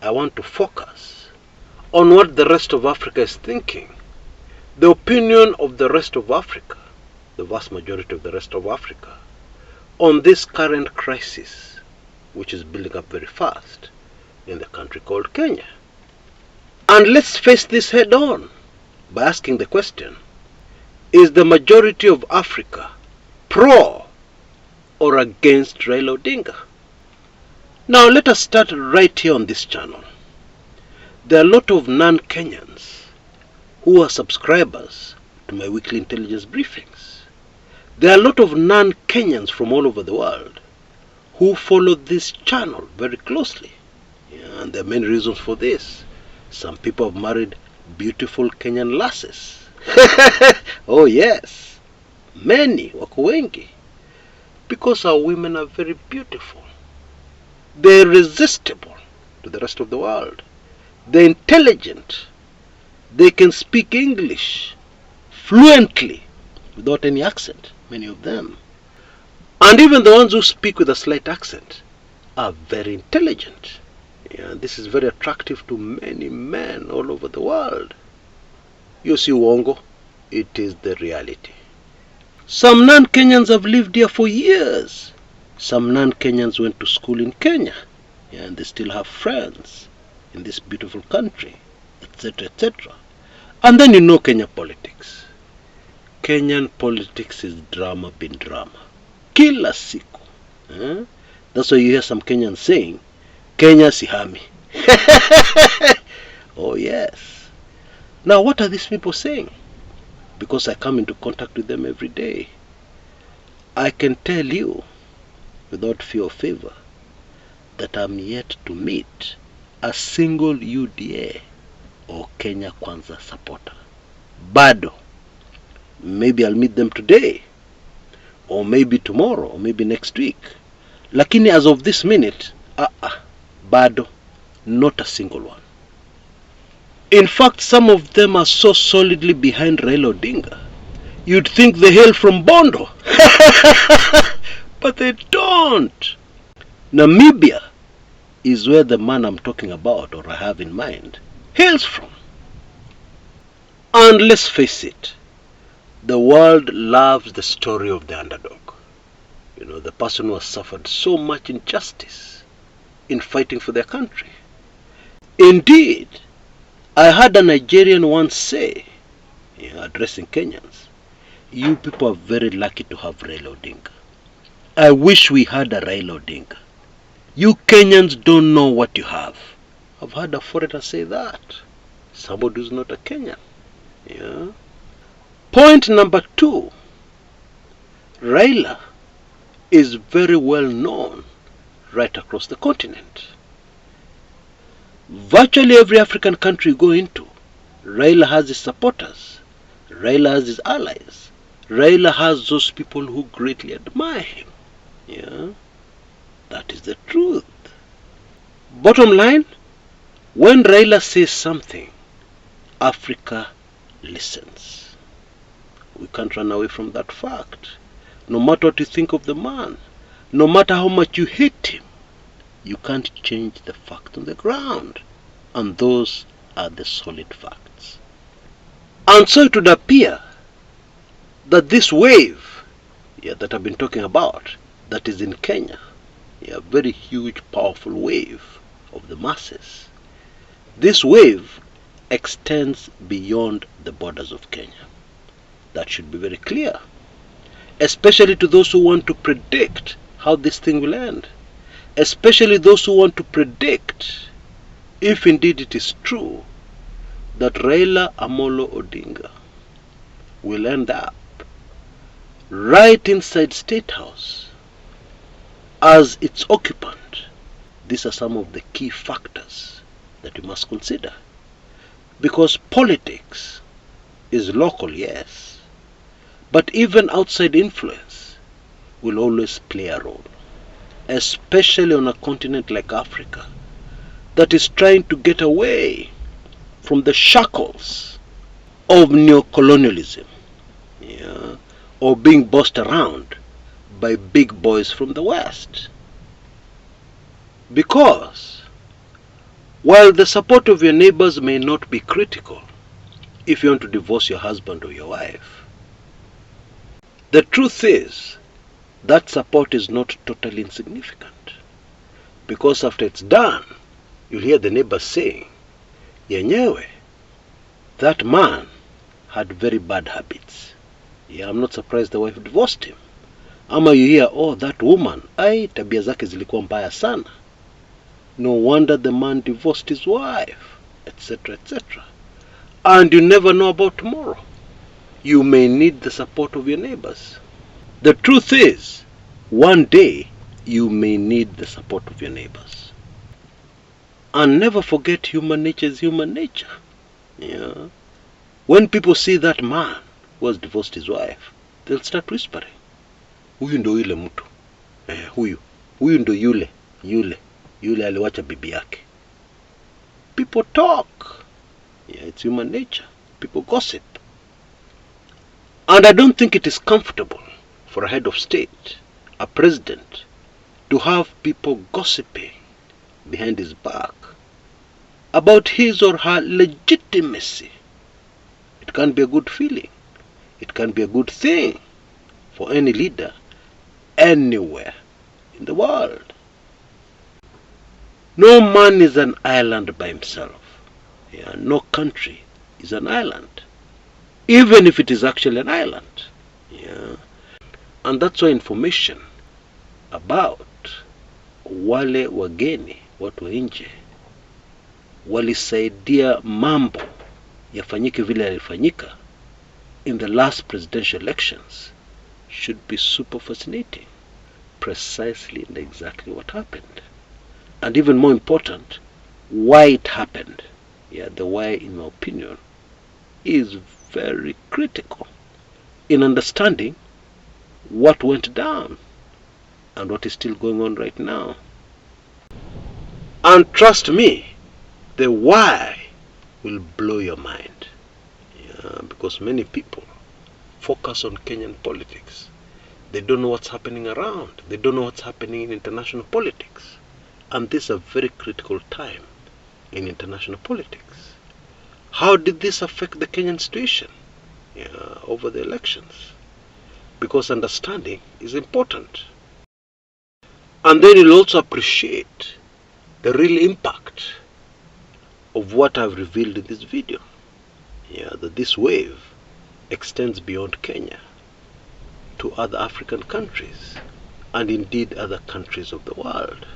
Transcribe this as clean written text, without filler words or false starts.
I want to focus on what the rest of Africa is thinking, the opinion of the rest of Africa, the vast majority of the rest of Africa, on this current crisis, which is building up very fast in the country called Kenya. And let's face this head on by asking the question, is the majority of Africa pro or against Raila Odinga? Now let us start right here on this channel. There are a lot of non-Kenyans who are subscribers to my weekly intelligence briefings. There are a lot of non-Kenyans from all over the world who follow this channel very closely. And there are many reasons for this. Some people have married beautiful Kenyan lasses. Oh yes, many, wako wengi. Because our women are very beautiful. They're irresistible to the rest of the world. They're intelligent. They can speak English fluently without any accent, many of them. And even the ones who speak with a slight accent are very intelligent. Yeah, this is very attractive to many men all over the world. You see, Wongo, it is the reality. Some non-Kenyans have lived here for years. Some non-Kenyans went to school in Kenya, and they still have friends in this beautiful country, etc., etc. And then you know Kenya politics. Kenyan politics is drama bin drama. Kila siku. That's why you hear some Kenyans saying, Kenya sihami. Oh yes. Now what are these people saying? Because I come into contact with them every day. I can tell you, without fear or favor, that I'm yet to meet a single UDA or Kenya Kwanza supporter. Bado. Maybe I'll meet them today, or maybe tomorrow, or maybe next week. Lakini as of this minute, bado, not a single one. In fact, some of them are so solidly behind Raila Odinga, you'd think they hail from Bondo. But they don't. Namibia is where the man I'm talking about, or I have in mind, hails from. And let's face it, the world loves the story of the underdog. You know, the person who has suffered so much injustice in fighting for their country. Indeed, I heard a Nigerian once say, addressing Kenyans, you people are very lucky to have Raila Odinga. I wish we had a Raila Odinga. You Kenyans don't know what you have. I've heard a foreigner say that. Somebody who's not a Kenyan. Yeah. Point number 2. Raila is very well known right across the continent. Virtually every African country you go into, Raila has his supporters. Raila has his allies. Raila has those people who greatly admire him. Yeah, that is the truth. Bottom line, when Raila says something, Africa listens. We can't run away from that fact. No matter what you think of the man, no matter how much you hate him, you can't change the fact on the ground. And those are the solid facts. And so it would appear that this wave that I've been talking about, that is in Kenya, a very huge, powerful wave of the masses. This wave extends beyond the borders of Kenya. That should be very clear, especially to those who want to predict how this thing will end, especially those who want to predict if indeed it is true that Raila Amolo Odinga will end up right inside State House as its occupant. These are some of the key factors that you must consider. Because politics is local, yes, but even outside influence will always play a role, especially on a continent like Africa that is trying to get away from the shackles of neocolonialism, or being bossed around by big boys from the West. Because while the support of your neighbors may not be critical if you want to divorce your husband or your wife, the truth is that support is not totally insignificant. Because after it's done, you'll hear the neighbors saying, yenyewe, that man had very bad habits. Yeah, I'm not surprised the wife divorced him. Ama you hear, oh, that woman, tabia zake zilikuwa mbaya sana. No wonder the man divorced his wife, etc., etc. And you never know about tomorrow. You may need the support of your neighbors. The truth is, one day you may need the support of your neighbors. And never forget, human nature is human nature. Yeah. When people see that man who has divorced his wife, they'll start whispering, huyu ndo yule mtu. Huyu ndo yule aliwacha bibi yake. People talk. Yeah, it's human nature. People gossip. And I don't think it is comfortable for a head of state, a president, to have people gossiping behind his back about his or her legitimacy. It can't be a good feeling. It can't be a good thing for any leader anywhere in the world. No man is an island by himself. Yeah, no country is an island, even if it is actually an island. Yeah. And that's why information about wale wageni, watu wa nje, walisaidia mambo yafanyike vile yalifanyika in the last presidential elections should be super fascinating. Precisely and exactly what happened. And even more important, why it happened. Yeah, the why, in my opinion, is very critical in understanding what went down and what is still going on right now. And trust me, the why will blow your mind. Yeah, because many people focus on Kenyan politics. They don't know what's happening around. They don't know what's happening in international politics. And this is a very critical time in international politics. How did this affect the Kenyan situation over the elections? Because understanding is important. And then you'll also appreciate the real impact of what I've revealed in this video. Yeah, that this wave extends beyond Kenya to other African countries and indeed other countries of the world.